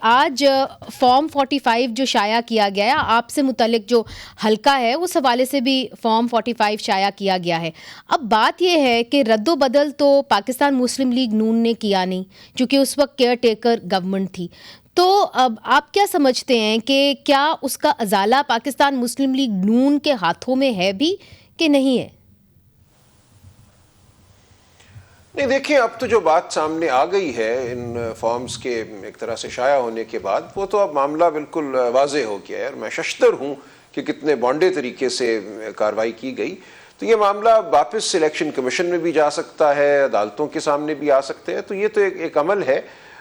آج فارم 45 جو شائع کیا گیا ہے، آپ سے متعلق جو حلقہ ہے اس حوالے سے بھی فارم 45 شائع کیا گیا ہے. اب بات یہ ہے کہ رد و بدل تو پاکستان مسلم لیگ نون نے کیا نہیں، چونکہ اس وقت کیئر ٹیکر گورنمنٹ تھی. تو اب آپ کیا سمجھتے ہیں کہ کیا اس کا ازالہ پاکستان مسلم لیگ نون کے ہاتھوں میں ہے بھی کہ نہیں ہے؟ نہیں دیکھیں، اب تو جو بات سامنے آ گئی ہے ان فارمز کے ایک طرح سے شائع ہونے کے بعد، وہ تو اب معاملہ بالکل واضح ہو گیا ہے، اور میں ششدر ہوں کہ کتنے بانڈے طریقے سے کارروائی کی گئی. تو یہ معاملہ واپس الیکشن کمیشن میں بھی جا سکتا ہے، عدالتوں کے سامنے بھی آ سکتے ہیں. تو یہ تو ایک عمل ہے،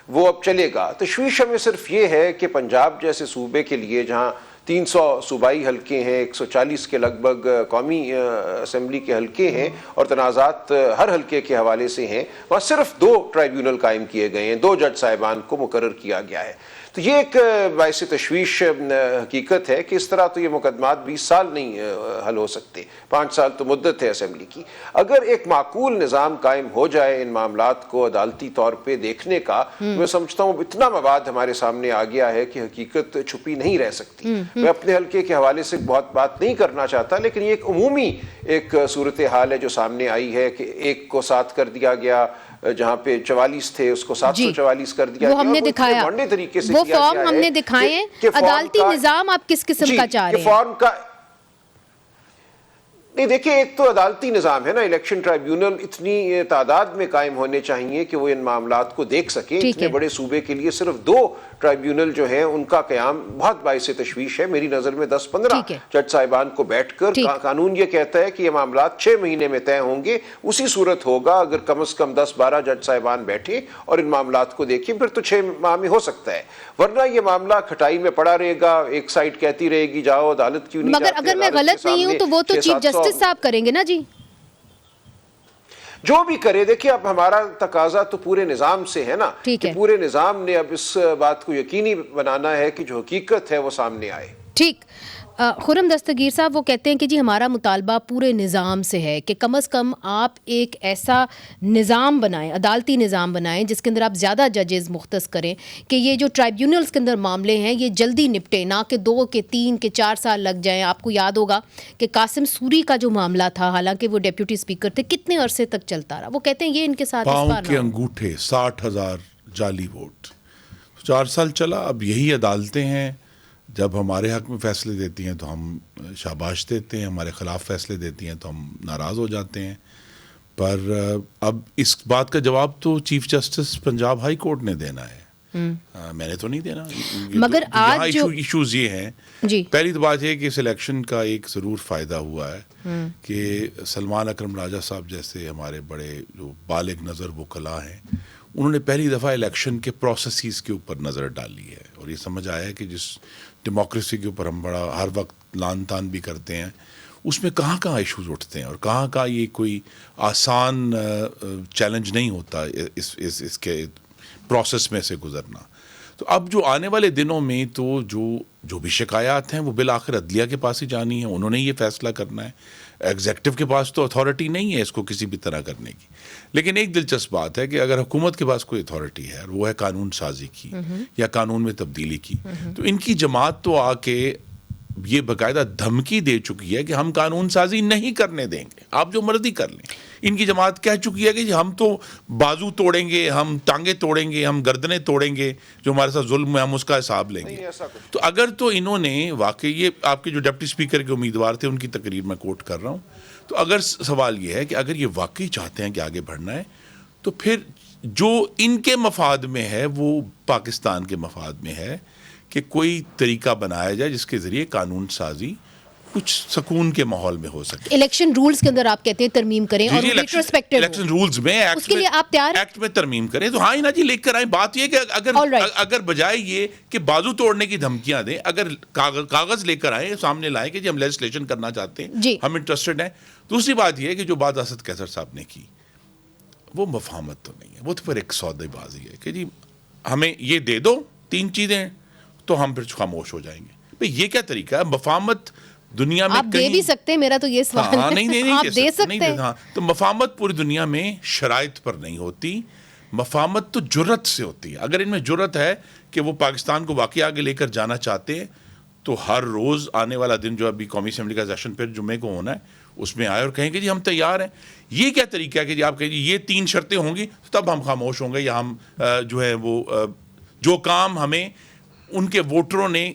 وہ اب چلے گا. تشویش ہمیں صرف یہ ہے کہ پنجاب جیسے صوبے کے لیے جہاں 300 صوبائی حلقے ہیں، 140 کے لگ بھگ قومی اسمبلی کے حلقے ہیں، اور تنازعات ہر حلقے کے حوالے سے ہیں، وہاں صرف 2 ٹرائیبیونل قائم کیے گئے ہیں، 2 جج صاحبان کو مقرر کیا گیا ہے. تو یہ ایک باعث تشویش حقیقت ہے کہ اس طرح تو یہ مقدمات 20 سال نہیں حل ہو سکتے، 5 سال تو مدت ہے اسمبلی کی. اگر ایک معقول نظام قائم ہو جائے ان معاملات کو عدالتی طور پہ دیکھنے کا، میں سمجھتا ہوں اتنا مواد ہمارے سامنے آ گیا ہے کہ حقیقت چھپی نہیں رہ سکتی. میں اپنے حلقے کے حوالے سے بہت بات نہیں کرنا چاہتا، لیکن یہ ایک عمومی ایک صورتحال ہے جو سامنے آئی ہے کہ 1 کو 7 کر دیا گیا، جہاں پہ 44 تھے اس کو 744 کر دیا گیا. وہ ہم نے دکھایا، وہ فارم ہم نے دکھائے ہیں. عدالتی نظام آپ کس قسم کا چاہ رہے ہیں؟ فارم کا نہیں دیکھیں، ایک تو عدالتی نظام ہے نا، الیکشن ٹرائیبیونل اتنی تعداد میں قائم ہونے چاہیے کہ وہ ان معاملات کو دیکھ سکیں. اتنے بڑے صوبے کے لیے صرف 2 ٹرائیبیونل جو ہیں ان کا قیام بہت باعث تشویش ہے. میری نظر میں 10-15 جج صاحبان کو بیٹھ کر، قانون یہ کہتا ہے کہ یہ معاملات 6 مہینے میں طے ہوں گے. اسی صورت ہوگا اگر کم از کم 10-12 جج صاحبان بیٹھے اور ان معاملات کو دیکھیں، پھر تو 6 ماہ میں ہو سکتا ہے. ورنہ یہ معاملہ کھٹائی میں پڑا رہے گا، ایک سائڈ کہتی رہے گی جاؤ عدالت کیوں نہیں جاتے. مگر اگر میں غلط نہیں ہوں تو وہ تو چیف جسٹس صاحب کریں گے نا جی. جو بھی کرے، دیکھیں اب ہمارا تقاضا تو پورے نظام سے ہے نا، کہ پورے نظام نے اب اس بات کو یقینی بنانا ہے کہ جو حقیقت ہے وہ سامنے آئے. ٹھیک. خرم دستگیر صاحب وہ کہتے ہیں کہ جی ہمارا مطالبہ پورے نظام سے ہے کہ کم از کم آپ ایک ایسا نظام بنائیں، عدالتی نظام بنائیں جس کے اندر آپ زیادہ ججز مختص کریں کہ یہ جو ٹرائیبیونلز کے اندر معاملے ہیں یہ جلدی نپٹے، نہ کہ 2 کے 3 کے 4 سال لگ جائیں. آپ کو یاد ہوگا کہ قاسم سوری کا جو معاملہ تھا، حالانکہ وہ ڈیپیوٹی اسپیکر تھے، کتنے عرصے تک چلتا رہا. وہ کہتے ہیں یہ ان کے ساتھ پاؤں کے انگوٹھے 60,000 جعلی ووٹ 4 سال چلا. اب یہی عدالتیں ہیں، جب ہمارے حق میں فیصلے دیتی ہیں تو ہم شاباش دیتے ہیں، ہمارے خلاف فیصلے دیتی ہیں تو ہم ناراض ہو جاتے ہیں. پر اب اس بات کا جواب تو chief justice Punjab high court نے دینا ہے، میں نے تو نہیں دینا. مگر آج جو ایشوز یہ ہیں، پہلی تو بات ہے کہ اس الیکشن کا ایک ضرور فائدہ ہوا ہے کہ سلمان اکرم راجہ صاحب جیسے ہمارے بڑے جو بالغ نظر وکلاء ہیں، انہوں نے پہلی دفعہ الیکشن کے پروسیسز کے اوپر نظر ڈالی ہے، اور یہ سمجھ آیا ہے کہ جس ڈیموکریسی کے اوپر ہم بڑا ہر وقت لان تان بھی کرتے ہیں، اس میں کہاں کہاں ایشوز اٹھتے ہیں اور کہاں کہاں یہ کوئی آسان چیلنج نہیں ہوتا اس کے پروسیس میں سے گزرنا. تو اب جو آنے والے دنوں میں تو جو بھی شکایات ہیں وہ بالآخر عدلیہ کے پاس ہی جانی ہے، انہوں نے یہ فیصلہ کرنا ہے. ایگزیکٹو کے پاس تو اتھارٹی نہیں ہے اس کو کسی بھی طرح کرنے کی. لیکن ایک دلچسپ بات ہے کہ اگر حکومت کے پاس کوئی اتھارٹی ہے اور وہ ہے قانون سازی کی یا قانون میں تبدیلی کی، تو ان کی جماعت تو آ کے یہ باقاعدہ دھمکی دے چکی ہے کہ ہم قانون سازی نہیں کرنے دیں گے، آپ جو مرضی کر لیں. ان کی جماعت کہہ چکی ہے کہ ہم تو بازو توڑیں گے، ہم ٹانگیں توڑیں گے، ہم گردنیں توڑیں گے، جو ہمارے ساتھ ظلم ہے ہم اس کا حساب لیں گے. تو اگر تو انہوں نے واقعی، یہ آپ کے جو ڈپٹی اسپیکر کے امیدوار تھے ان کی تقریر میں کوٹ کر رہا ہوں، تو اگر سوال یہ ہے کہ اگر یہ واقعی چاہتے ہیں کہ آگے بڑھنا ہے، تو پھر جو ان کے مفاد میں ہے وہ پاکستان کے مفاد میں ہے کہ کوئی طریقہ بنایا جائے جس کے ذریعے قانون سازی کچھ سکون کے ماحول میں ہو سکے. الیکشن رولز کے اندر آپ کہتے ہیں ترمیم کریں اور ریٹروسپیکٹیو الیکشن رولز میں اس کے لیے آپ تیار ایکٹ میں ترمیم کریں. تو ہاں نا جی، لے کر آئیں. بات یہ کہ اگر بجائے یہ کہ بازو توڑنے کی دھمکیاں دیں، اگر کاغذ لے کر آئیں، سامنے لائیں کہ جی ہم لیجسلیشن کرنا چاہتے ہیں، ہم انٹرسٹڈ ہیں. دوسری بات یہ ہے کہ جو بات اسد قیصر صاحب نے کی وہ مفاہمت تو نہیں ہے، وہ تو پھر ایک سودے بازی ہے کہ جی ہمیں یہ دے دو 3 چیزیں تو ہم پھر خاموش ہو جائیں گے. بھئی یہ کیا طریقہ ہے؟ مفاہمت دنیا میں آپ دے بھی سکتے ہیں، میرا تو یہ سوال ہے. نہیں آپ دے سکتے ہیں. تو مفاہمت پوری دنیا میں شرائط پر نہیں ہوتی، مفاہمت تو جرت سے ہوتی ہے. اگر ان میں جرت ہے کہ وہ پاکستان کو واقعی آگے لے کر جانا چاہتے ہیں تو ہر روز آنے والا دن جو ابھی قومی اسمبلی کا سیشن پھر جمعے کو ہونا ہے اس میں آئے اور کہیں کہ جی ہم تیار ہیں. یہ کیا طریقہ ہے کہ جی آپ کہیں جی یہ 3 شرطیں ہوں گی تب ہم خاموش ہوں گے, یا ہم جو ہے وہ جو کام ہمیں ان کے ووٹروں نے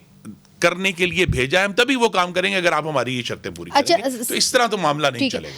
کرنے کے لیے بھیجا ہے ہم تبھی وہ کام کریں گے اگر آپ ہماری یہ شرطیں پوری کریں گے. تو اس طرح تو معاملہ نہیں چلے گا.